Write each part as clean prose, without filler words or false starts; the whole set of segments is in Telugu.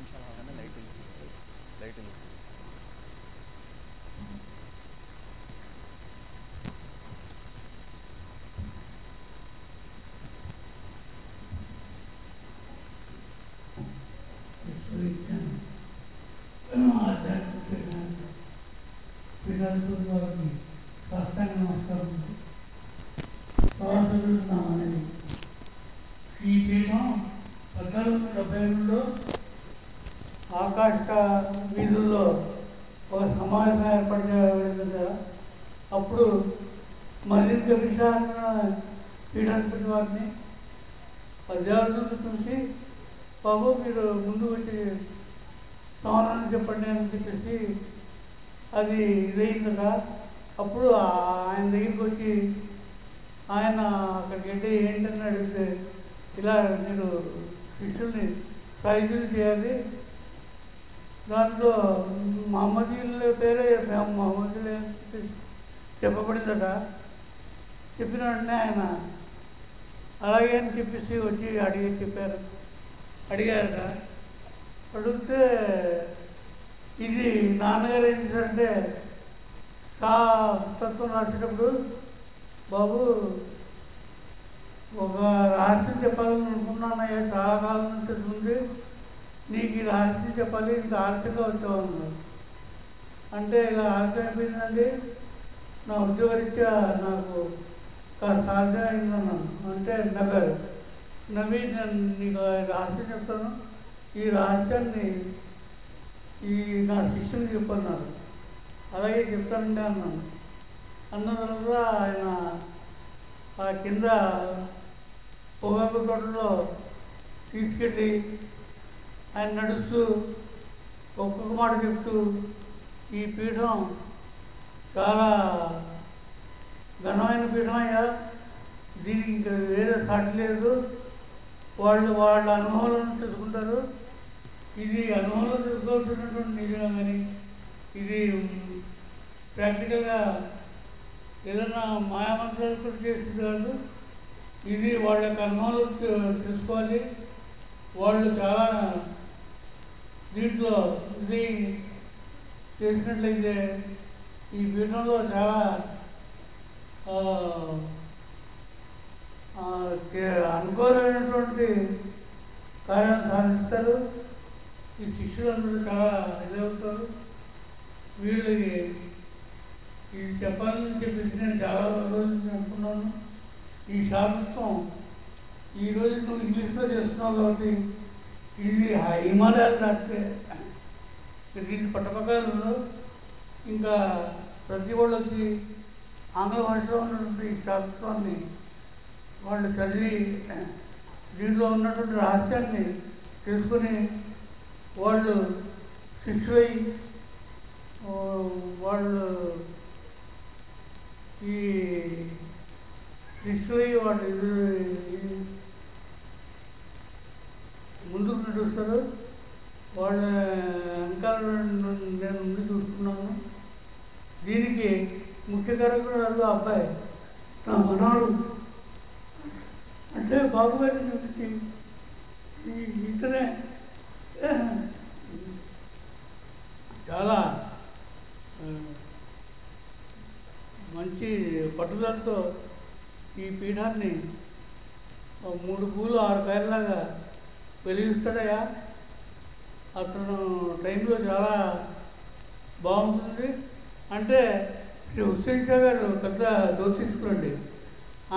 నిమిషాలు అవగానే లైట్ వెలుగుతుంది. లైట్ వెలుగుతుంది. ఈ పీఠం 1472లో ఆకాశ వీధుల్లో ఒక సమావేశం ఏర్పాటు చేయబడింది కదా. అప్పుడు మరింత విషయాలను పీఠాధిపతి వారిని విద్యార్థులు చూసి, బాబు మీరు ముందు వచ్చి సమాధానం చెప్పండి అని చెప్పేసి అది ఇదయిందిగా. అప్పుడు ఆయన దగ్గరికి వచ్చి ఆయన అక్కడికి వెళ్ళి ఏంటని అడిగితే, ఇలా మీరు శిష్యుల్ని ఖైదీలు చేయాలి, దాంట్లో మహమ్మదీయుల పేరే మహమ్మదీయులు చెప్పబడిందట. చెప్పిన వెంటనే ఆయన అలాగే అని చెప్పేసి వచ్చి అడిగారట. అడిగితే ఇది నాన్నగారు ఏం చేశారంటే, తత్వం రాసేటప్పుడు, బాబు ఒక రహస్యం చెప్పాలని అనుకున్నానయ్యా, చాలా కాలం నుంచి ఉంది, నీకు ఈ రహస్యం చెప్పాలి, ఇంత ఆలస్యంగా వచ్చావు. అంటే ఇలా ఆలస్యం అయిపోయిందండి, నా ఉద్యోగరీత్యా నాకు కాస్త ఆలస్యం అయిందన్నాను. అంటే నవ్వి నేను నీకు రహస్యం చెప్తాను, ఈ రహస్యాన్ని నా శిష్యుని చెప్పన్నారు. అలాగే చెప్తానండి అన్నాను. అన్న తర్వాత ఆయన ఆ కింద పొగాకు తోటలో తీసుకెళ్ళి ఆయన నడుస్తూ ఒక్కొక్క మాట చెప్తూ, ఈ పీఠం చాలా ఘనమైన పీఠం అయ్యా, దీనికి ఇంకా వేరే సాటి లేదు, వాళ్ళ అనుభవాలను తెలుసుకుంటారు, ఇది అనుభవంలో తెలుసుకోవాల్సినటువంటి నిజం, కానీ ఇది ప్రాక్టికల్గా ఏదైనా మాయామంత్రాలతో చేసేది కాదు, ఇది వాళ్ళ యొక్క అనుభవంలో తెలుసుకోవాలి. వాళ్ళు చాలా దీంట్లో ఇది చేసినట్లయితే ఈ పీఠంలో చాలా అనుకోలేనటువంటి కార్యాలు సాధిస్తారు. ఈ శిష్యులందరూ చాలా ఇదవుతారు. వీళ్ళకి ఇది చెప్పాలని చెప్పేసి నేను చాలా రోజులు అనుకున్నాను. ఈ శాస్త్రం ఈరోజు నువ్వు ఇంగ్లీష్లో చేస్తున్నావు కాబట్టి ఇది హిమాలయాలు దాటితే దీన్ని పట్టపక్కలు ఇంకా ప్రతి వాళ్ళు వచ్చి ఆంగ్ల భాషలో ఉన్నటువంటి ఈ శాస్త్రాన్ని వాళ్ళు చదివి దీంట్లో ఉన్నటువంటి రహస్యాన్ని తెలుసుకొని వాళ్ళు శిష్యులై వాళ్ళు ఈ శిష్యులై వాళ్ళు ముందుకు నడుస్తారు. వాళ్ళ వెనకాల నేను ముందు చూసుకున్నాను. దీనికి ముఖ్య కారకుడు అబ్బాయి నా మనవాడు అంటే బాబు గారిని చూపించి ఇతనే చాలా మంచి పట్టుదలతో ఈ పీఠాన్ని 3 పూలు 6 కాయలాగా వెలిగిస్తాడయ్యా. అతను టైంలో చాలా బాగుంటుంది. అంటే శ్రీ హుస్సేన్ షా గారు పెద్ద జ్యోతిష్కులు అండి.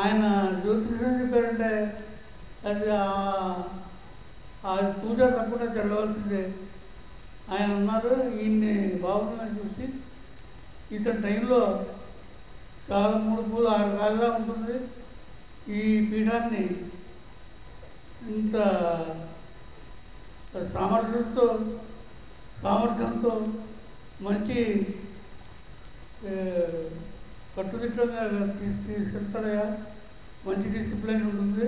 ఆయన జ్యోతిష్యం చెప్పారంటే అది చూసా తప్పకుండా జరగవలసిందే. ఆయన ఉన్నారు. ఈయన్ని బాగుందని చూసి ఇతని టైంలో చాలా 3 పూలు 6 కాయలుగా ఉంటుంది. ఈ పీఠాన్ని ఇంత సామర్థ్యంతో మంచి కట్టుదిట్టంగా తీసుకెళ్తాడయా, మంచి డిసిప్లిన్ ఉంటుంది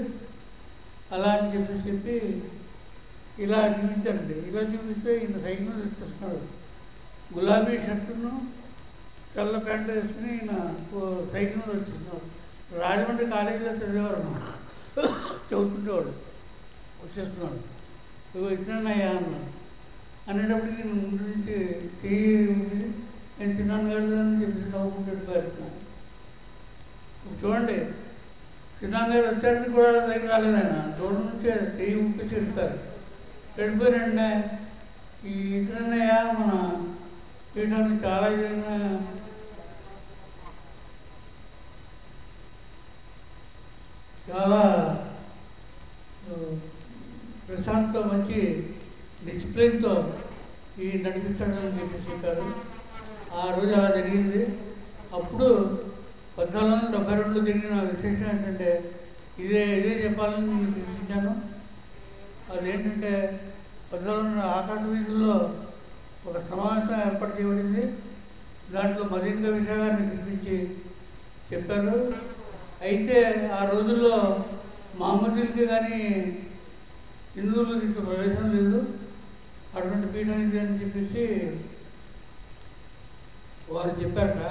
అలా అని చెప్పి ఇలా చూపించారండి. ఇలా చూపిస్తే ఈయన సైకిల్ మీద వచ్చేస్తున్నాడు. గులాబీ షర్టును తెల్ల ప్యాంటు వేసుకుని ఈయన సైకిల్ మీద వచ్చేస్తున్నాడు. రాజమండ్రి కాలేజీలో చదివేవారు అన్నమాట. చదువుతుండేవాడు. వచ్చేస్తున్నాడు. ఇచ్చినయ్యా అన్నాడు. అనేటప్పటికి నేను ముందు నుంచి చెయ్యి ఉంది, నేను చిన్నాను గారు అని చెప్పి నవ్వుకుంటూ వెళ్ళిపోయారు. చూడండి, చిన్నాను గారు వచ్చారని కూడా దగ్గర రాలేదు ఆయన, దూరం నుంచి చెయ్యి ఊపించి వెళ్ళిపోయారు. వెళ్ళిపోయారంటే ఈ ఇతరన్నయ్య మన పీఠానికి చాలా ఇదైనా చాలా ప్రశాంతతో మంచి డిసిప్లిన్తో ఈ నడిపించడం చెప్పేసి చెప్పారు. ఆ రోజు అలా జరిగింది. అప్పుడు 1472లో జరిగిన విశేషం ఏంటంటే ఇదే చెప్పాలని నేను పిలిపించాను. అదేంటంటే 1400 ఆకాశ వీధుల్లో ఒక సమావేశం ఏర్పాటు చేయబడింది. దాంట్లో మదీన్ విషయ గారిని పిలిపించి చెప్పారు. అయితే ఆ రోజుల్లో మహమ్మదీలకి కానీ హిందువులకు ఇంత ప్రవేశం లేదు, అటువంటి పీఠం ఇది అని చెప్పేసి వారు చెప్పారట.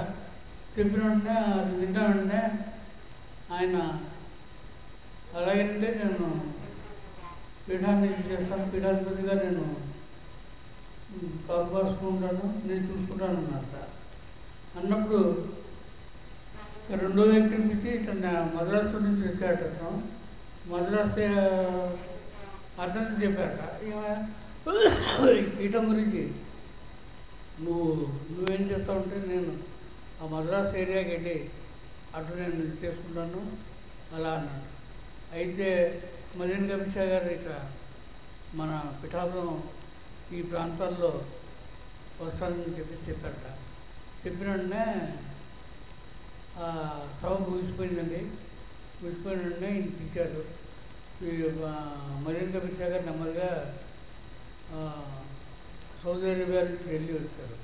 చెప్పిన వెంటనే అది విన్న వెంటనే ఆయన అలాగంటే నేను పీఠాన్ని చేస్తాను, పీఠాధిపతిగా నేను కాపాడుకుంటాను, నేను చూసుకుంటాను అన్నమాట. అన్నప్పుడు రెండో వ్యక్తిని పిలిచి తన మద్రాసు నుంచి వచ్చాట. మద్రాసు అతనికి చెప్పారట, ఈ పీఠం గురించి నువ్వేం చేస్తావంటే నేను ఆ మద్రాసు ఏరియాకి వెళ్ళి అటు నేను చేసుకుంటాను అలా అన్నాడు. అయితే మదీన్ కమిషా గారు ఇక మన పిఠాపురం ఈ ప్రాంతాల్లో వస్తానని చెప్పారట. చెప్పిన వెంటనే సభ ముగిసిపోయిందండి. ముగిసిపోయిన వెంటనే ఈయన పిలిచారు. మదీన్ కమిషా గారు నెమ్మదిగా సౌదీ అరేబియా నుంచి ఢిల్లీ వచ్చారు.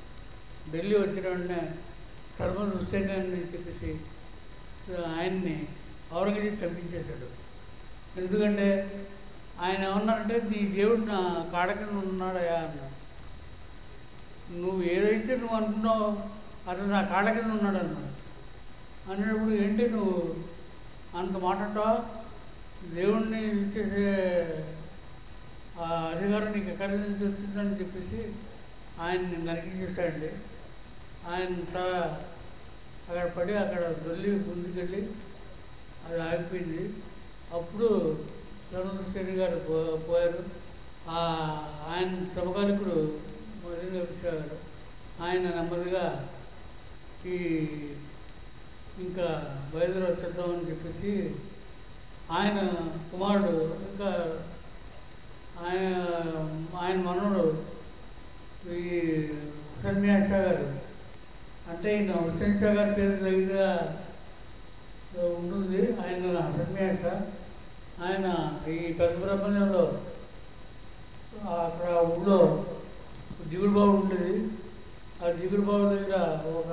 ఢిల్లీ వచ్చిన వెంటనే సల్మాన్ హుస్సేన్ గారిని చెప్పేసి ఆయన్ని ఔరంగజేబు చంపించేశాడు. ఎందుకంటే ఆయన ఏమన్నారంటే నీ దేవుడు నా కాడ కింద ఉన్నాడయా అన్నాడు. నువ్వు ఏదైతే నువ్వు అనుకున్నావో అతను నా కాళ్ళ కింద ఉన్నాడు అన్నాడు. అనేటప్పుడు ఏంటి నువ్వు అంత మాట్లాడతావా, దేవుణ్ణి ఇచ్చేసే ఆ అధికారం నీకు ఎక్కడి నుంచి వచ్చిందని చెప్పేసి ఆయన్ని నరికించేశాడండి. ఆయన అక్కడ పడి అక్కడ దొల్లి ముందుకెళ్ళి అది ఆగిపోయింది. అప్పుడు చంద్రశేఖర్ గారు పోయారు. ఆయన సమకాలికుడు మదీన్ కమిషా గారు ఆయన నెమ్మదిగా ఈ ఇంకా బయలుదేరి వచ్చేద్దామని చెప్పేసి ఆయన కుమారుడు ఇంకా ఆయన మనవడు ఈ హుస్సేన్ మియా షా గారు, అంటే ఈయన హుస్సేన్ షా గారి పేరు దగ్గర ఉంటుంది. ఆయన హుస్సేన్ మియా షా ఆయన ఈ పెద్ద ప్రపంచంలో అక్కడ ఊళ్ళో జిగురు బాబు ఉండేది. ఆ జిగురు బాబు దగ్గర ఒక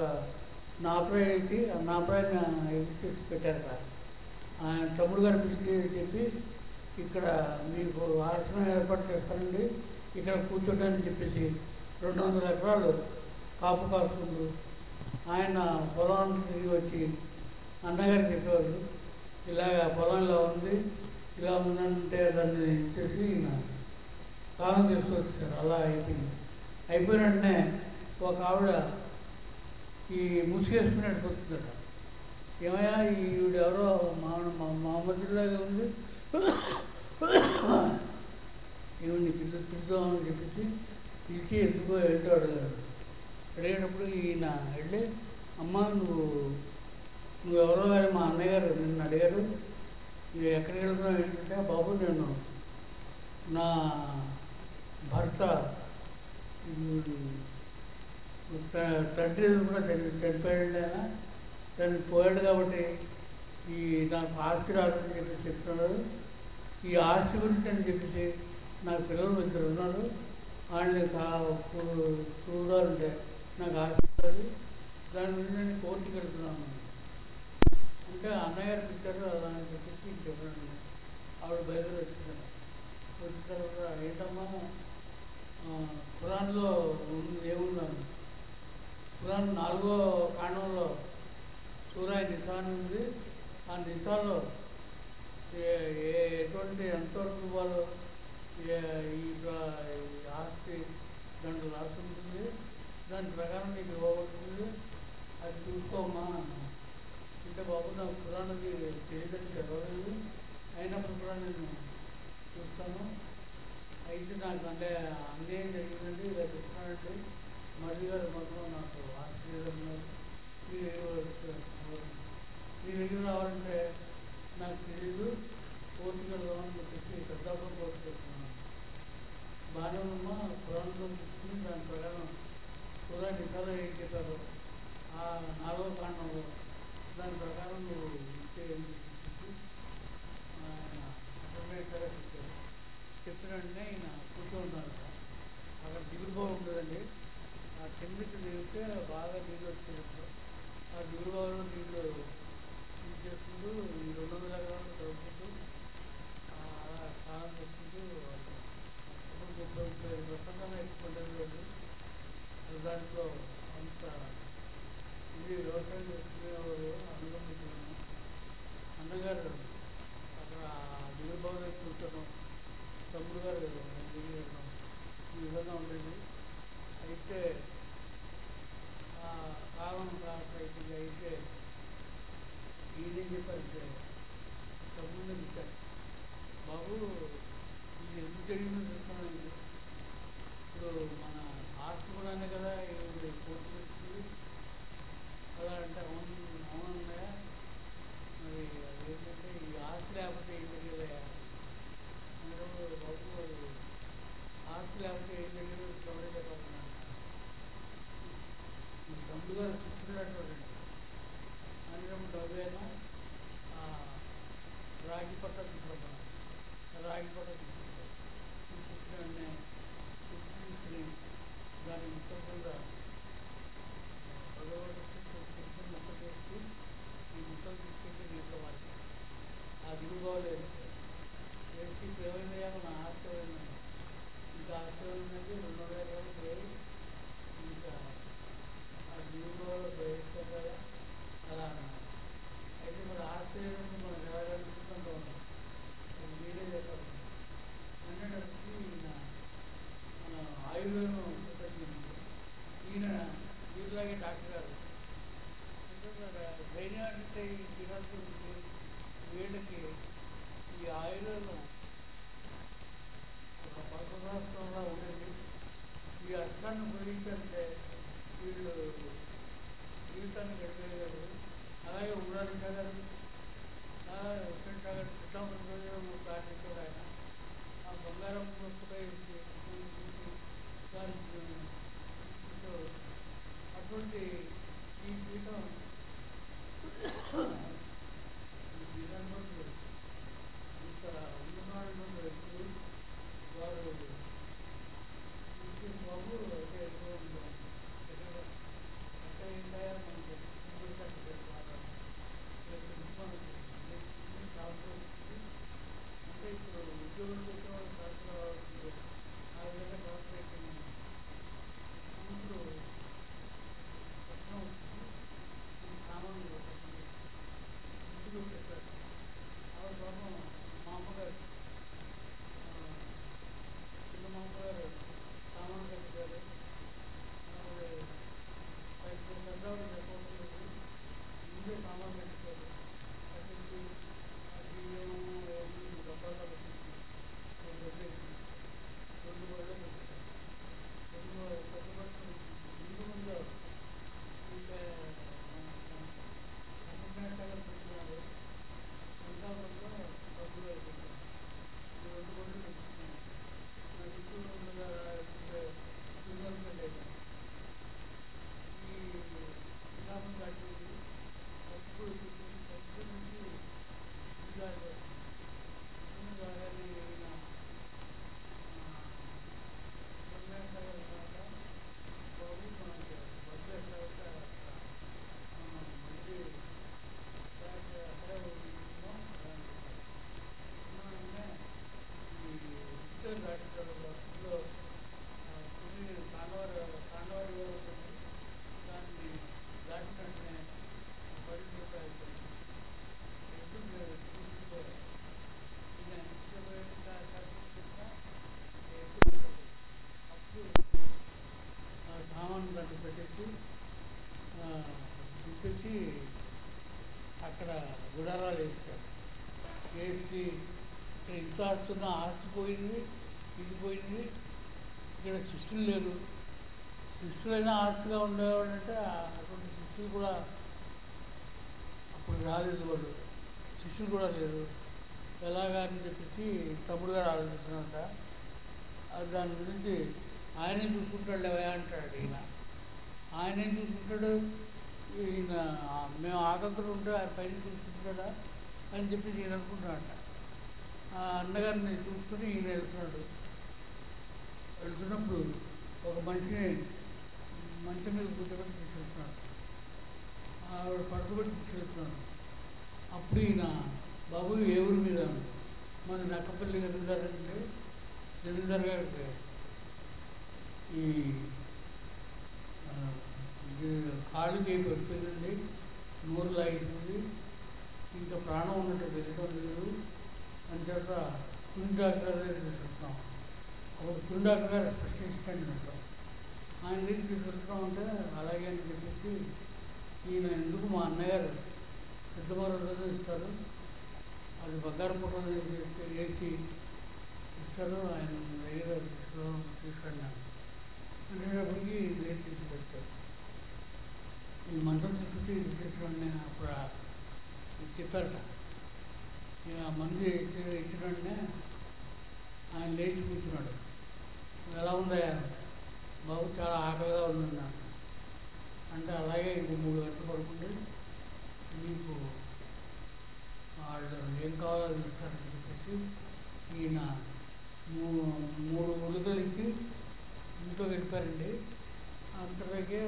నాపరాయి వేసి ఆ నాపరాయిని ఎగిసి పెట్టారట. ఆయన తమ్ముడు గారు పిలిచి చెప్పి ఇక్కడ మీకు ఆసనం ఏర్పాటు చేస్తానండి, ఇక్కడ కూర్చోటానికి చెప్పేసి 200 ఎకరాలు కాపు కాసుకుంటూ ఆయన పొలాన్ని తిరిగి వచ్చి అన్నగారు చెప్పేవారు, ఇలాగ పొలం ఇలా ఉంది, ఇలా ఉందంటే దాన్ని ఇచ్చేసి కాలం తీసుకొచ్చారు. అలా అయిపోయింది. అయిపోయిన వెంటనే ఒక ఆవిడ ఈ ముసుగేసుకుని అడిపోతుందట. ఏమయ్యా ఈవిడ ఎవరో మహమ్మద్లాగా ఉంది, ఈవిడ్ని పిలుద్దామని చెప్పేసి పిలిచి ఎందుకో ఏంటో అడిగారు. అడిగేటప్పుడు ఈయన వెళ్ళి అమ్మ నువ్వెవరో కానీ మా అన్నయ్య గారు నిన్ను అడిగారు, నువ్వు ఎక్కడికి వెళ్తున్నావు ఏంటంటే, బాబు నేను నా భర్త తండ్రి కూడా చనిపోయాడు, ఆయన దాన్ని పోయాడు కాబట్టి ఈ నాకు ఆస్తి రాదని చెప్పేసి చెప్తున్నాడు. ఈ ఆస్తి గురించి అని చెప్పేసి నాకు పిల్లలు 2 ఉన్నారు, వాళ్ళని చూడాలంటే నాకు ఆస్తి రాదు, దాని గురించి నేను కోర్టుకి వెళ్తున్నాను అంటే అన్నగారు పిలిచారు అలా అని చెప్పేసి చెప్పాను. ఆవిడ బయలుదేరి వచ్చింది. వచ్చిన తర్వాత ఏంటమ్మా ఖురాన్లో ఏమున్నాను, ఖురాన్ 4వ కాండంలో సూరా నిసా ఉంది. ఆ నిసాలో ఎటువంటి ఎంతవరకు వాళ్ళు ఈ ఆస్తి దాంట్లో రాసి ఉంటుంది, దాని ప్రకారం నీకు ఇవ్వబడుతుంది, అది చూసుకోమ్మా అన్నాను. అంటే బాబు నాకు పురాణది తెలియదని చదవలేదు, అయినప్పుడు కూడా నేను చూస్తాను. అయితే నాకు అంటే అన్యాయం జరిగిందండి, ఇలా చెప్తున్నానండి. మళ్ళీ గారు మొత్తం నాకు ఆశ్చర్యంగా మీ దగ్గర రావాలంటే నాకు తెలియదు, కోర్టుకు వెళ్దామని చెప్పి పెద్దాపురం కోర్టుకు వెళ్తున్నాను. బాగానే ఉందమ్మా, పురాణంలో చూసుకుని దాని ప్రకారం కూడా నిజాలు ఏం చెప్పారు ఆ 4వ కాండంలో దాని ప్రకారం నువ్వు ఇచ్చేయండి ఆయన అసలు చెప్పారు. చెప్పిన వెంటనే ఆయన కూర్చోంటున్నారు. అక్కడ దిగుడుబావి ఉంటుందండి, ఆ కిందకి దిగితే బాగా నీళ్ళు వచ్చేటప్పుడు ఆ దిగుడుబావిలో నీళ్ళు చేసుకుంటూ ఈ 200 ఎకరాలు చదువుకుంటూ అలా స్నానం చేసుకుంటూ ఇప్పుడు 30-35 ఎక్కువ దాంట్లో అంత ఇది వ్యవసాయం చేసుకునేవారు అనుగమించాను. అన్నగారు అక్కడ దిగుడుబావిలో కూర్చోడం, తమ్ముడు గారు దిగి వెళ్ళడం ఈ విధంగా ఉండేది. అయితే కాలం అయిపోయింది. అయితే ఈయనేం చెప్పారంటే తమ్ముడిని చెప్పారు, బాబు ఇది ఎందుకు జరిగిందో చూస్తున్నాను. ఇప్పుడు మన ఆస్తి కూడానే కదా ఇప్పుడు కోర్టు వచ్చింది అలా అంటే అవునన్నాయా, మరి అదేంటంటే ఈ ఆస్తి లేకపోతే ఏం తెలియదయా అందరూ బాబు, ఆస్తి లేకపోతే ఏం తెలియదు ఎవరే చెప్పాలన్నా. ఈ తమ్ముడు గారు చూస్తున్నటువంటి అందులో డబ్బేనా రాగి పట్ట తీసుకుంటాను, రాగి పట్ట తీసుకుంటాను. తీసుకుని తీసుకుని దాని మొత్తం కూడా తీసుకుని మొత్తం చేసి ఈ మొత్తం తీసుకెళ్ళి నీటిలో వారికి ఆ దిగుబావులు వేసి ఏమైందయ్యా మన ఆశ్చర్యం, ఇంకా ఆశ్చర్యం ఉన్నది 200 ఎకరాలు పోయి ఇంకా ఆ దిగుబావులో వేస్తారు కదా అలా అన్నారు. అయితే మరి ఆశ్చర్యం మనం ఎలాగనుకుంటూ ఉంటాం, మీరే చెప్పాలి అనేటప్పటికీ ఈయన మన ఆయుర్వేదం ఈయన వీరిలాగే డాక్టర్ గారు అంటే ధైర్యాన్ని ఈ దినాలు వీళ్ళకి ఈ ఆయుర్వేదం ఒక పరమశాస్త్రంగా ఉండేది. ఈ అర్థాన్ని ఉపయోగించాలంటే వీళ్ళు జీవితాన్ని గడిపేయగలరు. అలాగే ఉండాలి సాగర్ చిత్తాంబరం రోజు ప్రార్థించారు ఆయన. ఆ బంగారం ఉపయోగించి దానికి అటువంటి ఈ జీవితం ఈ విధంగా ఇంత ఉన్నటువంటి వ్యక్తులు వారు బాబు అయితే ఎక్కువ ఉంటాం అంటే ఏంటయా మనకి అంటే ఇప్పుడు ఉద్యోగం చేసే వాళ్ళు కరెక్ట్ రావాల్సిందే, ఆ విధంగా కార్పొరేట్ ఇప్పుడు పట్టణం వచ్చింది సామాన్లు ఇంటికి చెప్పారు. ఆ పాపం మా అమ్మగారు చిన్న మా అమ్మగారు సామాన్లు కట్టారు. పెద్దవాళ్ళు చెప్పవలసింది ముందే సామాన్లు కట్టారు. కట్టించి ఆ బియ్యం డబ్బాల్లో పెట్టించి 2 రోజులు పెట్టారు. పెద్దబట్టలు ముందు ఇంకా అసెంబ్లీ పెట్టినారు. సంతాపంలో డబ్బులు అయిపోయింది. 2 రోజులు పెట్టుకున్నాను. నా చుట్టూ పెట్టాను. ఈ విలాసం దాటింది పప్పు పప్పు నుంచి ఇలాగే దాన్ని దాటినట్టునే పరిస్థితి అయిపోయింది. అప్పుడు లాంటి పెట్టేసి చూపించి అక్కడ గుడారాలు వేసారు. వేసి ఇక్కడ ఇంత ఆడుతున్న ఆస్తి పోయింది, ఇది పోయింది, ఇక్కడ శిష్యులు లేరు. శిష్యులైనా ఆస్తిగా ఉండేవాడంటే అటువంటి శిష్యులు కూడా అప్పుడు రాలేదు. వాళ్ళు శిష్యులు కూడా లేరు. ఎలాగా అని చెప్పేసి తమ్ముడు గారు ఆలోచిస్తున్నంట. దాని గురించి ఆయనే చూసుకుంటాడు లేవా అంటాడు ఈయన. ఆయన ఏం చూసుకుంటాడు, ఈయన మేము ఆకంతులు ఉంటే ఆయన పైన చూసుకుంటాడా అని చెప్పి నేను అనుకుంటున్నాడట. ఆ అన్నగారిని చూసుకుని ఈయన వెళ్తున్నప్పుడు ఒక మనిషిని మంచం మీద కూర్చోబెట్టి తీసుకెళ్తున్నాడు. ఆవిడ పడుకోబెట్టి తీసుకెళ్తున్నాడు. అప్పుడు ఈయన బాబు ఏ ఊరి మీద మన నక్కపల్లి జమీందార్ అంటే జమీందార్ గారికి ఈ కాళ్ళు చేయి పడిపోయిందండి, నోరు లాగిపోయింది, ఇంకా ప్రాణం ఉన్నట్టు తెలియడం లేదు అని చేత తుని డాక్టర్ దగ్గర తీసుకెళ్తున్నాం. అప్పుడు తుని డాక్టర్ గారు స్పెషలిస్ట్ ఉంటాం. ఆయన దగ్గర తీసుకెళ్తున్నాం అంటే అలాగే అని చెప్పేసి ఈయన ఎందుకు మా అన్నగారు సిద్ధమర రోజు ఇస్తారు, అది బంగారం పుట్ట వేసి ఇస్తారు, ఆయన దగ్గర తీసుకెళ్ళినాను అనేటప్పటికి వేసి తీసుకొచ్చారు. ఈ మంత్రం తీసుకొచ్చి తీసుకురండి నేను అప్పుడు చెప్పారట. ఆ మంది ఇచ్చిన వెంటనే ఆయన లేచి కూర్చున్నాడు. ఎలా ఉందయ్యా బాబు, చాలా ఆకలిగా ఉందన్నా అంటే అలాగే ఇంకో 3 గంటలు పడుకుంటే మీకు వాళ్ళు ఏం కావాలో ఇస్తారని చెప్పేసి ఈయన 3 ఉడతలు ఇచ్చి ఇంట్లో వెళ్ళిపోయారండి. అంతలోకే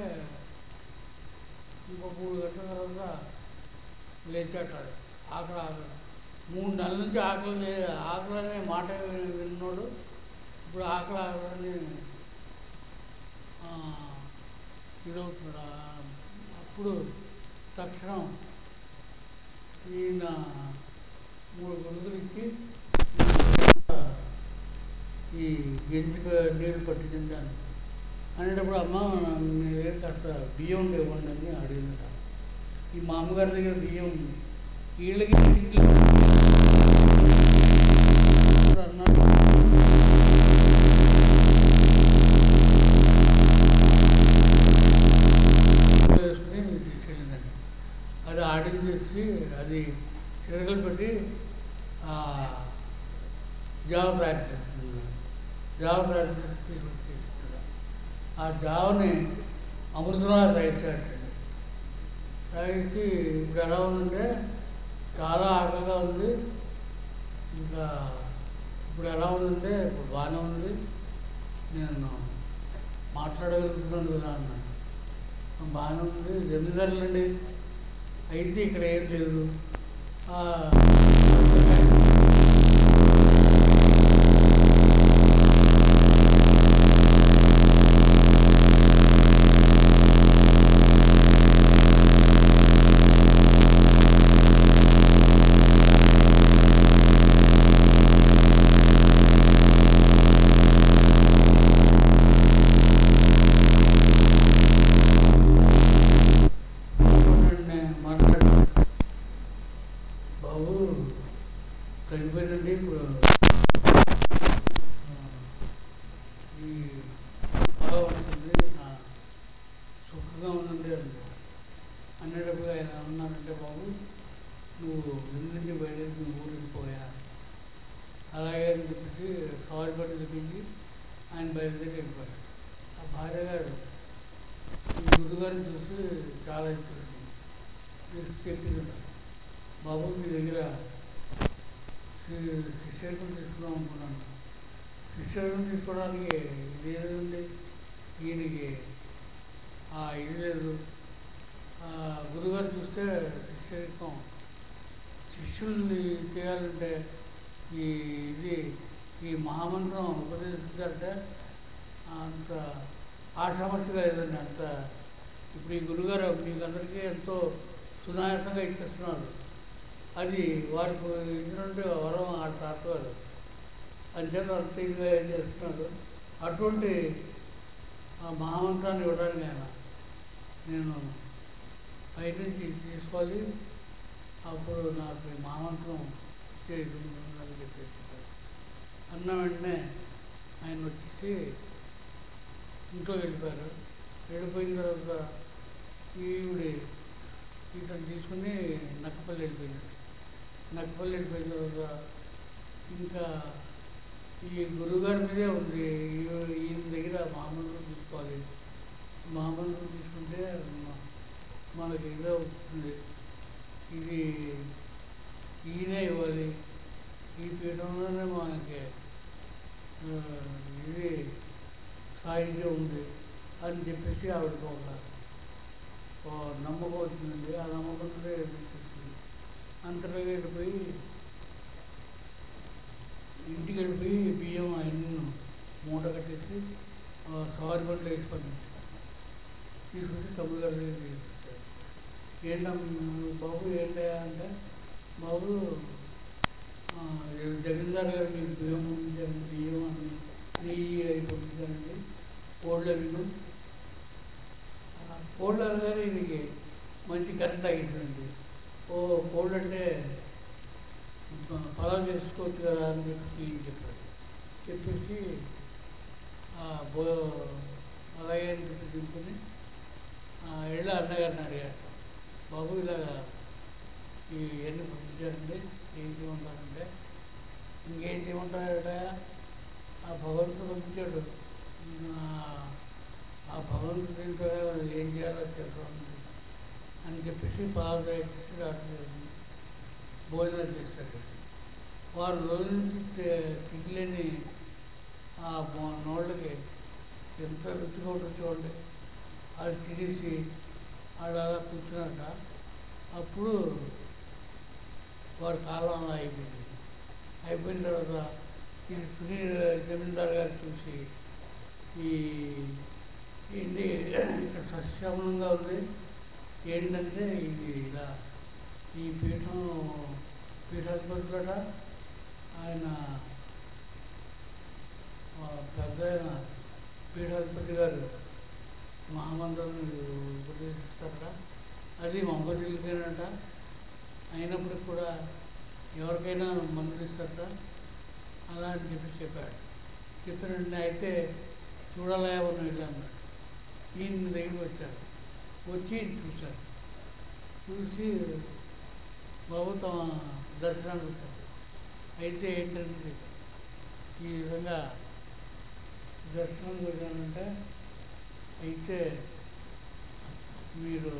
ఇంకో 3 గంటల తర్వాత లేచాడు. ఆకలి 3 నెలల నుంచి ఆకలి అనే మాట విన్నాడు. ఇప్పుడు ఆకలి ఇదవుతున్నాడు. అప్పుడు తక్షణం ఈయన 3 గొడుగులు ఇచ్చి ఈ గెంజి నీళ్ళు పట్టించాను అనేటప్పుడు అమ్మ మీ దగ్గర కాస్త బియ్యం ఇవ్వండి అని అడిగిందట. ఈ మా అమ్మగారి దగ్గర బియ్యం ఉంది, వీళ్ళకి అన్నాడు. వేసుకుని తీసుకెళ్ళిందండి. అది ఆడించేసి అది చిరకలు పెట్టి జావ తయారు చేస్తుంది. జావ తయారు చేసి తీసుకొచ్చి ఇస్తుంది. ఆ జావని అమృతంగా తాగేసాడండి. తాగేసి ఇప్పుడు ఎలా ఉందంటే చాలా ఆకలిగా ఉంది, ఇంకా ఇప్పుడు ఎలా ఉందంటే ఇప్పుడు బాగానే ఉంది, నేను మాట్లాడగలుగుతున్నాను కదా అన్నాడు. బాగానే ఉంది, జమీందారులండి అయితే ఇక్కడ ఏం లేదు. బాబు చనిపోయిందండి, ఇప్పుడు ఈ బాగా వచ్చింది, నా సుఖంగా ఉందండి అనేటప్పుడు ఆయన అన్నారంటే బాబు నువ్వు ఇంటి బయలుదేరి నువ్వు ఊరికి పోయా అలాగే అని చెప్పేసి సవారి పట్టి తెప్పించి ఆయన బయలుదేరి వెళ్ళిపోయాడు. ఆ భార్య గారు ఈ గురుగారిని చూసి చాలా ఇచ్చేసింది. చెప్పింది బాబు మీ దగ్గర శిష్యులను తీసుకున్నాం అనుకున్నాను. శిష్యులను తీసుకోవడానికి ఇది ఏదండి, ఈయనకి ఇది లేదు. గురుగారు చూస్తే శిష్యత్వం శిష్యుల్ని చేయాలంటే ఈ మహామంత్రం ఉపదేశించాలంటే అంత ఆషామాషిగా లేదండి. అంత ఇప్పుడు ఈ గురుగారు మీకు అందరికీ ఎంతో సునాయాసంగా ఇచ్చేస్తున్నారు. అది వారికి ఇచ్చినట్టు వరం ఆ తాత్వాలు అంచేత అంత ఇదిగా ఏం చేస్తున్నాడు. అటువంటి ఆ మహామంత్రాన్ని ఇవ్వడానికి ఆయన నేను బయట నుంచి ఇది తీసుకోవాలి, అప్పుడు నాకు ఈ మహామంత్రం ఇచ్చేది ఉందని చెప్పేసి అన్న వెంటనే ఆయన వచ్చేసి ఇంట్లో వెళ్ళిపోయారు. వెళ్ళిపోయిన తర్వాత ఇతను తీసుకుని నక్కపల్లి వెళ్ళిపోయినాడు. నక్కపల్లి వెళ్ళిపోయిన తర్వాత ఇంకా ఈ గురువుగారి మీదే ఉంది, ఈయన దగ్గర మహామంత్రం తీసుకోవాలి, మహామంత్రం తీసుకుంటే మనకి ఇదే వస్తుంది, ఇది ఈయనే ఇవ్వాలి, ఈ పీఠంలోనే మనకి ఇది సాహిత్యం ఉంది అని చెప్పేసి ఆవిడకి ఒక నమ్మకం వచ్చిందండి. ఆ నమ్మకంతో తీసుకుంది. అంతలో వెళ్ళిపోయి ఇంటికి వెళ్ళిపోయి బియ్యం అన్నీ మూట కట్టేసి సవారి బండ్లు వేసి పంపించారు. తీసుకొచ్చి తమ్ముడు గారి దగ్గర తీసుకొచ్చారు. బాబు ఏంటా అంటే, బాబు జగన్దార్ గారు మీకు బియ్యం పంపించారండి, బియ్యం అని నెయ్యి అవి పంపించారండి, కోళ్ళు అవి. కోళ్ళు అనగానే ఇది మంచి కరెంట్ ఆగేసిందండి. కోళ్ళు అంటే పలావ్ చేసుకోవచ్చు కదా అని చెప్పి చెప్పారు. చెప్పేసి అలాగే అని చెప్పి దింపుకొని వెళ్ళి అన్నగారిని అడిగారు, బాబు ఇలాగా ఇవన్నీ పంపించారండి, ఏం చేయమంటారంటే, ఇంకేం చేయమంటారట, ఆ భగవంతుడు పంపించాడు, ఆ భగవంతుడు దీంట్లో ఏం చేయాలో చెప్పండి అని చెప్పేసి పలావ్ తయారు చేసి రాత్రి భోజనాలు చేస్తారు. వారు రోజు నుంచి తిగిలేని ఆ నోళ్ళకి ఎంత రుచిగా ఉంటుంది చూడండి. అది తినేసి వాళ్ళు అలా కూర్చున్నాక అప్పుడు వారి కాలం అలా అయిపోయింది. అయిపోయిన తర్వాత ఇది తిని జమీందారు గారు చూసి ఏంటి ఇక్కడ సస్యమనంగా ఉంది, ఏంటంటే ఇది ఇలా ఈ పీఠాధిపతులట ఆయన పెద్ద పీఠాధిపతి గారు మహామంత్రాన్ని ఉపదేశిస్తారట, అది మంగళగిరికేనట, అయినప్పటికి కూడా ఎవరికైనా మందులు ఇస్తారట అలా అని చెప్పాడు. చెప్పిన వెంటనే అయితే చూడాలా ఎవరిని వెళ్ళాను. ఈయన దగ్గరికి వచ్చారు. వచ్చి చూశారు. చూసి బాబు తమ దర్శనానికి వచ్చారు. అయితే ఏంటంటే ఈ విధంగా దర్శనానికి వచ్చానంటే, అయితే మీరు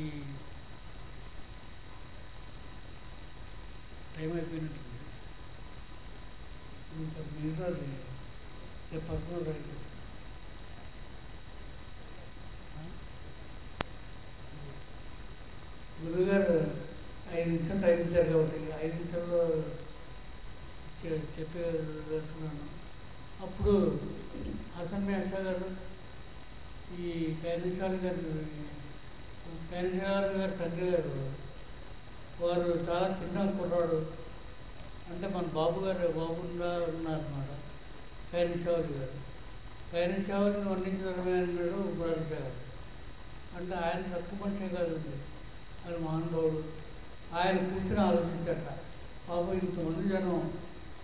ఈ టైం అయిపోయినట్టుంది, ఇంకా మిగతా పక్కన రైతు గురువుగారు 5 నిమిషాలు టైం ఇచ్చారు కాబట్టి 5 నిమిషాల్లో చెప్పేస్తున్నాను. అప్పుడు హసన్ ఆషా గారు ఈ కైనిషాల్ గారి తండ్రి గారు వారు చాలా చిన్న కుర్రాడు, అంటే మన బాబుగా ఉన్నారన్నమాట. కైనిషావలి గారు కైనిషావలిని వర్ణించడమే అన్నాడు ఉపరాజ గారు. అంటే ఆయన తక్కువ మనిషే కాదండి, ఆయన మహానుభావుడు. ఆయన కూర్చొని ఆలోచించాక, బాబు ఇంతమంది జనం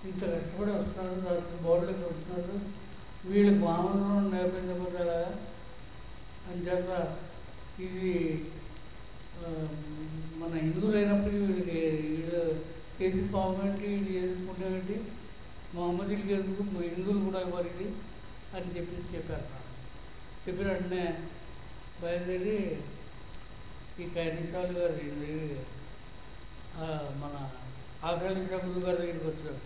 ఇంత కష్టపడి వస్తున్నారు, అసలు బోర్డులకి వస్తున్నారు, వీళ్ళకి మామూలు నేర్పించకపోతే ఎలాగా అని చేత ఇది మన హిందువులు అయినప్పటికీ వీళ్ళు కేసీ పావుమేంటి, వీళ్ళు ఎదుర్కొంటే మహమ్మదీలకి ఎందుకు, హిందువులు కూడా ఇవ్వాలి అని చెప్పారు. చెప్పిన వెంటనే బయలుదేరి ఈ కైనిషాలు గారు మన ఆకలి గురువు గారి దగ్గరికి వచ్చారు.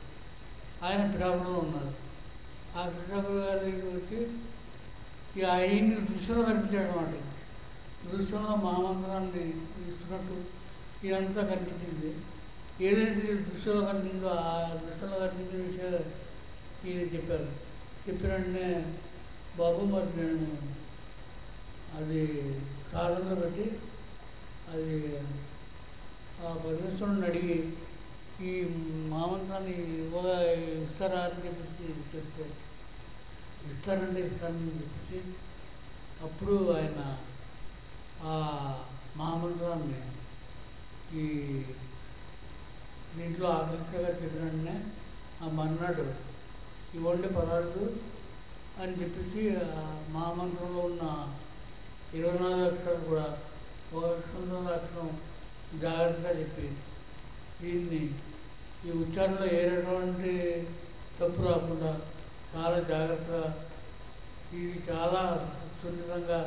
ఆయన పిఠాపురంలో ఉన్నారు. ఆ కృష్ణగురు గారి దగ్గరికి వచ్చి ఆయన్ని దృశ్యంలో కనిపించాడు అన్నమాట. దృశ్యంలో మహామంత్రాన్ని ఇస్తున్నట్టు ఇదంతా కనిపించింది. ఏదైతే దృశ్యంలో కనిపించిందో ఆ దృశ్యంలో కనిపించిన విషయాలు ఈయన చెప్పారు. చెప్పిన వెంటనే బాబు మరి నేను అది సాధనలో పెట్టి అది ఆ పరమేశ్వరుని అడిగి ఈ మహామంత్రాన్ని ఇస్తారా అని చెప్పేసి చేస్తే ఇస్తానంటే ఇస్తానని చెప్పి అప్పుడు ఆయన ఆ మహామంత్రాన్ని ఈ దీంట్లో ఆకర్షగా చెప్పినట్టునే ఆ మన్నాడు ఇవ్వండి పర్వాలేదు అని చెప్పేసి మహామంత్రంలో ఉన్న 24 అక్షరాలు కూడా ఒక అక్షరం జాగ్రత్తగా చెప్పి దీన్ని ఈ ఉచ్చారణలో ఏ రకమైన తప్పు రాకుండా చాలా జాగ్రత్తగా ఇది చాలా సున్నితంగా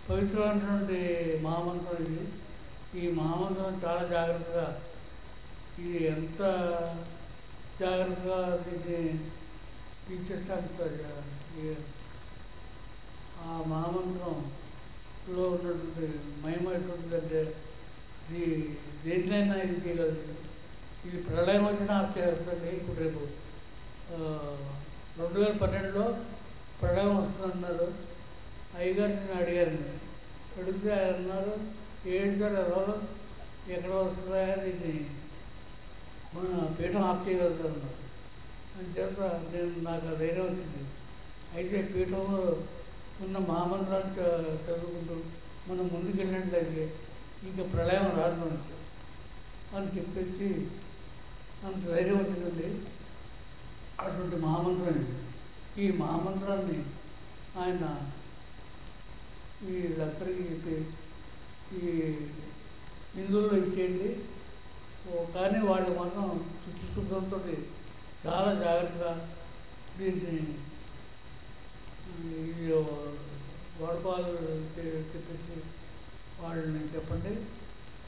పవిత్రమైనటువంటి మహామంత్రం ఇది. ఈ మహామంత్రం చాలా జాగ్రత్తగా ఇది ఎంత జాగ్రత్తగా దీన్ని తీసేస్తే అంత ఆ మహామంత్రంలో ఉన్నటువంటి మహిమ ఎటువంటిదంటే ఇది దేంట్లైనా ఇది చేయగలదు. ఇది ప్రళయం వచ్చినా ఆశ్చర్యస్తుంది. ఇప్పుడు రేపు 2012లో ప్రళయం వస్తుందన్నారు. అయ్యగారు నేను అడిగారు, అడిగితే ఆయన అన్నారు ఏడు సార్ ఎవరో ఎక్కడ వస్తుందా దీన్ని మన పీఠం ఆఫ్ చేయగలుగుతారు అని చేత నాకు ఆ ధైర్యం వచ్చింది. అయితే పీఠంలో ఉన్న మహామంత్రాన్ని చదువుకుంటూ మనం ముందుకు వెళ్ళినట్లయితే ఇంకా ప్రళయం రాదు మనకి అని చెప్పేసి అంత ధైర్యం వచ్చిందండి. అటువంటి మహామంత్రం ఇది. ఈ మహామంత్రాన్ని ఆయన వీళ్ళందరికీ చెప్పి ఈ హిందువుల్లో ఇచ్చేయండి కానీ వాళ్ళు మాత్రం శుద్ధంతో చాలా జాగ్రత్తగా దీన్ని ఇది వాడుకోవాలి చెప్పేసి వాళ్ళని చెప్పండి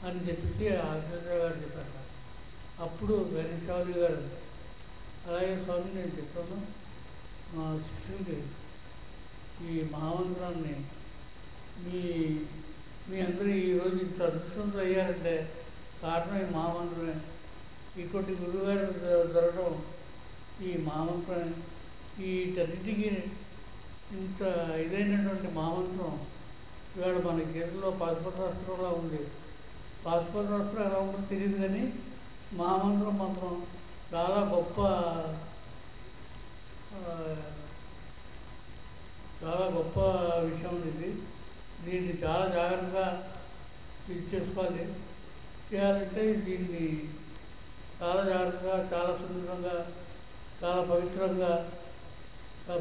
అని చెప్పేసి ఆచార్య గారు చెప్పారు. అప్పుడు గణేశావళి గారు అలాగే స్వామి నేను చెప్తాను మా శిష్యుడికి ఈ మహామంత్రాన్ని మీ అందరూ ఈరోజు ఇంత అదృష్టంతో అయ్యారంటే కారణం ఈ మహామంత్రమే. ఇటువంటి గురువుగారు దొరకడం ఈ మహామంత్రమే. వీటన్నిటికీ ఇంత ఇదైనటువంటి మహామంత్రం ఇవాళ మన చేతుల్లో పాశుపత శాస్త్రంలో ఉంది. పాశుపత శాస్త్రం ఎలా ఉంటుందో తెలియదు కానీ మహామంత్రం మాత్రం చాలా గొప్ప విషయం ఇది. దీన్ని చాలా జాగ్రత్తగా ఇది చేసుకోవాలి. చేయాలంటే దీన్ని చాలా జాగ్రత్తగా చాలా సుందరంగా చాలా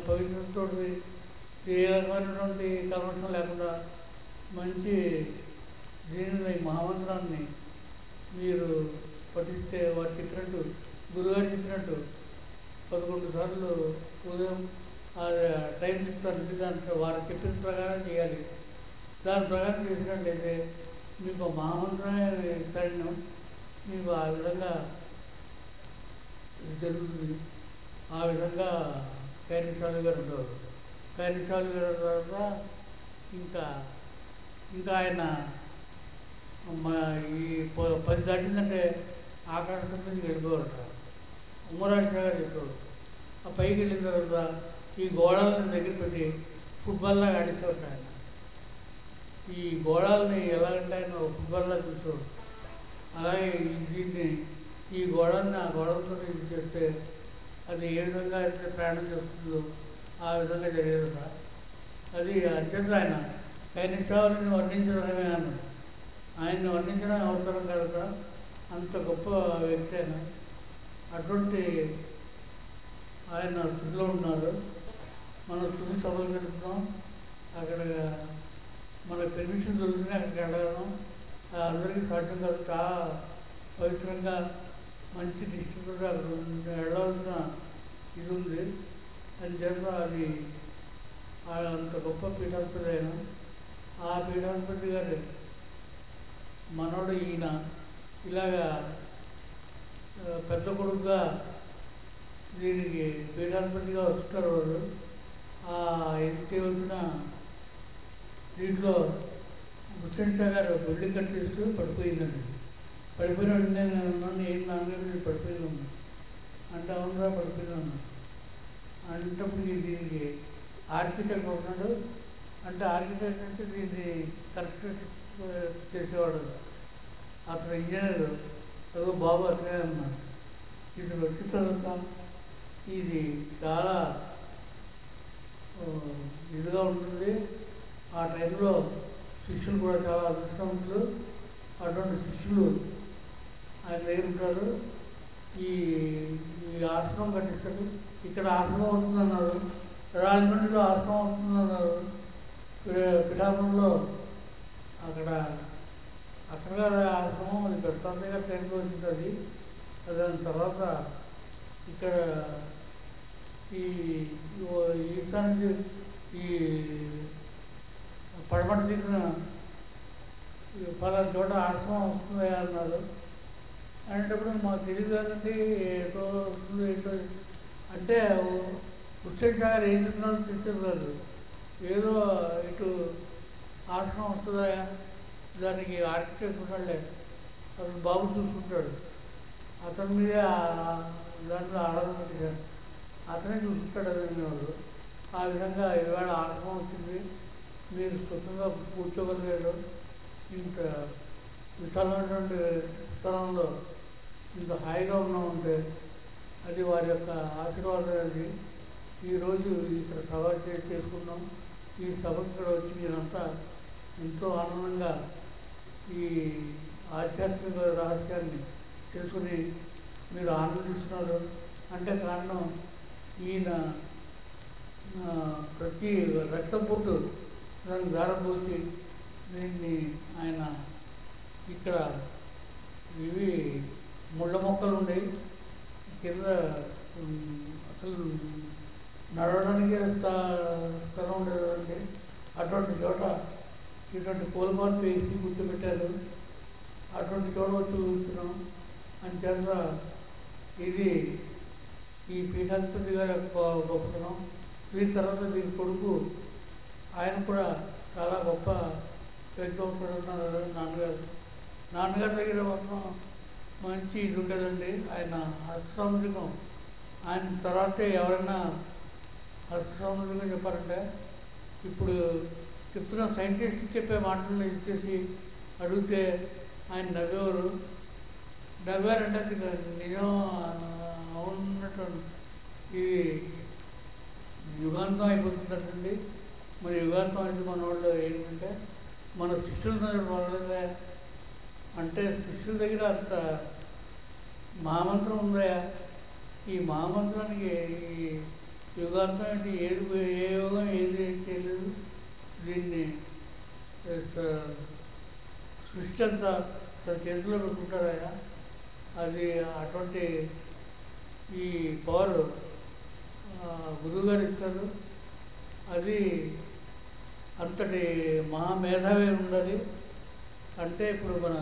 పవిత్రతతో ఏ రకమైనటువంటి కల్మషం లేకుండా మంచి దీనిని మహామంత్రాన్ని మీరు పఠిస్తే వారు చెప్పినట్టు గురుగారు చెప్పినట్టు 11 సార్లు ఉదయం టైం చెప్తారు. దాంట్లో వారు చెప్పిన ప్రకారం చేయాలి. దాని ప్రకారం చేసినట్లయితే మీకు మహామంత్రమే ఇస్తాను. మీకు ఆ విధంగా జరుగుతుంది. ఆ విధంగా కైనిశాలు గారు ఉండేవారు. కైనిశాలు గారి తర్వాత ఇంకా ఆయన ఈ 10 దాటిందంటే ఆకాశం మీదకి వెళ్ళిపోవాలట. ఉమ్మరాజు గారు చెప్పేవారు. ఆ పైకి వెళ్ళిన తర్వాత ఈ గోళాలను దగ్గర పెట్టి ఫుట్బాల్లాగా ఆడేసేవారు. ఆయన ఈ గోళాలని ఎలాగంటే ఆయన ఫుట్బాల్లా చూసేవాడు. అలాగే దీన్ని ఈ గోళాన్ని ఆ గోళంతో ఇది చేస్తే అది ఏ విధంగా అయితే ప్రయాణం చేస్తుందో ఆ విధంగా జరిగేదట. అది అత్యంత ఆయన కైనిశాలని వర్ణించడమే అన్నాడు. ఆయన్ని వర్ణించడం అవసరం కనుక అంత గొప్ప వ్యక్తి అయినా అటువంటి ఆయన స్థితిలో ఉన్నారు. మనం స్థుతి సభలు పెడుతున్నాం. అక్కడ మన పెర్మిషన్ దొరికితే అక్కడికి వెళ్ళడం అందరికీ సాధ్యం కాదు. చాలా పవిత్రంగా మంచి నిష్ఠతో అక్కడ వెళ్ళవలసిన ఇది ఉంది. అని చేత అది అంత గొప్ప పీఠాధిపతి అయిన ఆ పీఠాధిపతి గారు మనోడు ఈయన ఇలాగా పెద్ద కొడుకుగా దీనికి పీఠాధిపతిగా వస్తారు. వాళ్ళు ఇది చేయవలసిన దీంట్లో హుస్సేన్ షా గారు బిల్డింగ్ కట్టేస్తూ పడిపోయిందండి. పడిపోయిన వెంటనే నేను ఉన్నాను, ఏం నాన్నగారు పడిపోయిందమ్మా అంటే అవునరా పడిపోయిందమ్మా అంటప్పుడు దీనికి ఆర్కిటెక్ట్ ఉన్నాడు. అంటే ఆర్కిటెక్ట్ అంటే దీన్ని కన్స్ట్రక్ట్ చేసేవాడు. అతను ఇంజనీర్ ఏదో బాబు అసలే అన్నాడు. ఇతను వచ్చిన తర్వాత ఇది చాలా ఇదిగా ఉంటుంది. ఆ టైంలో శిష్యులు కూడా చాలా అదృష్టవంతులు. అటువంటి శిష్యులు ఆయన దగ్గర ఉంటారు. ఈ ఈ ఆశ్రమం కట్టిస్తాడు. ఇక్కడ ఆశ్రమం అవుతుందన్నారు, రాజమండ్రిలో ఆశ్రమం అవుతుందన్నారు, పిఠాపురంలో అక్కడ ఆశ్రమం అది ప్రశాంతంగా టైంలో వచ్చింది. దాని తర్వాత ఇక్కడ ఈ ఈశాన్య ఈ పడమట దిక్కున పలానా చోట ఆశ్రమం వస్తుంది అన్నారు. అనేటప్పుడు మాకు తెలియదు కదండి, ఏటో వస్తుంది ఏంటో అంటే హుస్సేన్ సాగర్ ఏం చెప్తున్నారో తెలిసేది కాదు. ఏదో ఇటు ఆశ్రమం వస్తుందా, దానికి ఆర్కిటెక్ట్ ఉంటాడులే, అతను బాబు చూసుకుంటాడు, అతని మీదే దాంట్లో ఆరాధన పెట్టారు, అతనే చూసుకుంటాడు అనేవాడు. ఆ విధంగా ఇవాళ ఆశ్రమం వచ్చింది, మీరు స్వతంగా కూర్చోగలిగారు. ఇంత విశాలమైనటువంటి స్థలంలో ఇంత హాయిగా ఉన్నామంటే అది వారి యొక్క ఆశీర్వాదం. అది ఈరోజు ఇక్కడ సభ చేసుకున్నాం. ఈ సభకు ఇక్కడ వచ్చి మీరంతా ఎంతో ఆనందంగా ఈ ఆధ్యాత్మిక రహస్యాన్ని చేసుకుని మీరు ఆనందిస్తున్నారు అంటే కారణం ఈయన ప్రతి రక్తపోటు దాన్ని దారపోసి దీన్ని ఆయన ఇక్కడ ఇవి ముళ్ళ మొక్కలు ఉండేవి కింద, అసలు నడవడానికి స్థలం ఉండేదండి. అటువంటి చోట ఇటువంటి పూలపాలు వేసి కూర్చోబెట్టారు. అటువంటి చోట వచ్చి కూర్చున్నాం. అంచేత ఇది ఈ పీఠాధిపతి గారి యొక్క గొప్పతనం. దీని తర్వాత దీని కొడుకు ఆయన కూడా చాలా గొప్ప వ్యక్తిత్వం నాన్నగారి దగ్గర మొత్తం మంచి ఇది ఉండేదండి. ఆయన హస్తసాముద్రికం, ఆయన తర్వాతే ఎవరైనా హస్తసాముద్రికం చెప్పారంటే ఇప్పుడు చెప్తున్న సైంటిస్ట్ చెప్పే మాటలను ఇచ్చేసి అడిగితే ఆయన నవ్వారంటే అది నిజం అవునట్టు. ఇది యుగాంతం అయిపోతుందండి. మరి యుగాంతం అయితే మన వాళ్ళు ఏంటంటే మన శిష్యుల దగ్గర అంటే శిష్యుల దగ్గర అంత మహామంత్రం ఉందా? ఈ మహామంత్రానికి ఈ యుగాంతం ఏంటి, ఏది ఏ యోగం ఏది తెలియదు. దీన్ని సృష్టి అంతా తన చేతిలో పెట్టుకుంటారా? అది అటువంటి ఈ పవర్ గురువుగారు ఇస్తారు. అది అంతటి మహామేధావి ఉండాలి. అంటే ఇప్పుడు మన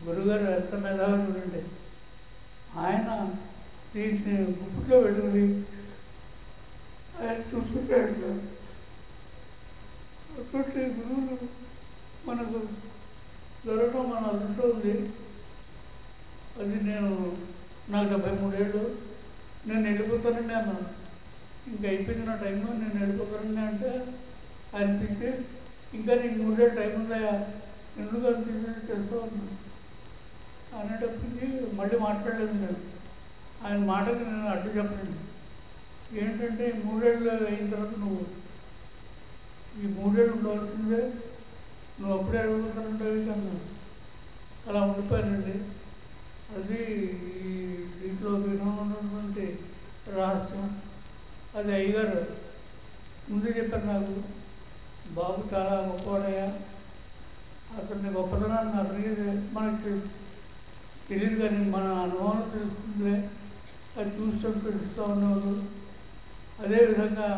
గురువుగారు ఎంత మేధావి చూడండి, ఆయన దీన్ని గుప్పుట్లో పెట్టుకుని ఆయన చూసుకుంటాడు. అటువంటి గురువులు మనకు దొరకడం మన అదృష్టం ఉంది. అది నాకు 73 ఏళ్ళు, నేను వెళ్ళిపోతానండి అన్నాను. ఇంకా అయిపోయింది నా టైంలో, నేను వెళ్ళిపోతానండి అంటే అనిపించి ఇంకా నీకు 3 ఏళ్ళు టైం ఉందా, ఎందుకు అనిపించి చేస్తూ ఉన్నాను అనేటప్పటికి మళ్ళీ మాట్లాడలేదు. నేను ఆయన మాటకి నేను అడ్డు చెప్పలేదు. ఏంటంటే 3 ఏళ్ళు అయిన తర్వాత నువ్వు ఈ 3 ఏళ్ళు ఉండవలసిందే, నువ్వు అప్పుడే అడుగుతానంటే కన్నా అలా ఉండిపోయానండి. అది ఈ దీంట్లో ఉన్నటువంటి రహస్యం. అది అయ్యగారు ముందు చెప్పారు నాకు, బాబు చాలా గొప్పవాడయ్యా, అతని గొప్పతనాన్ని అతనికి మనకి తెలియదు కానీ మన అనుభవం తెలుస్తుంది, అది చూస్తూ తెలుస్తూ ఉన్నవాడు. అదేవిధంగా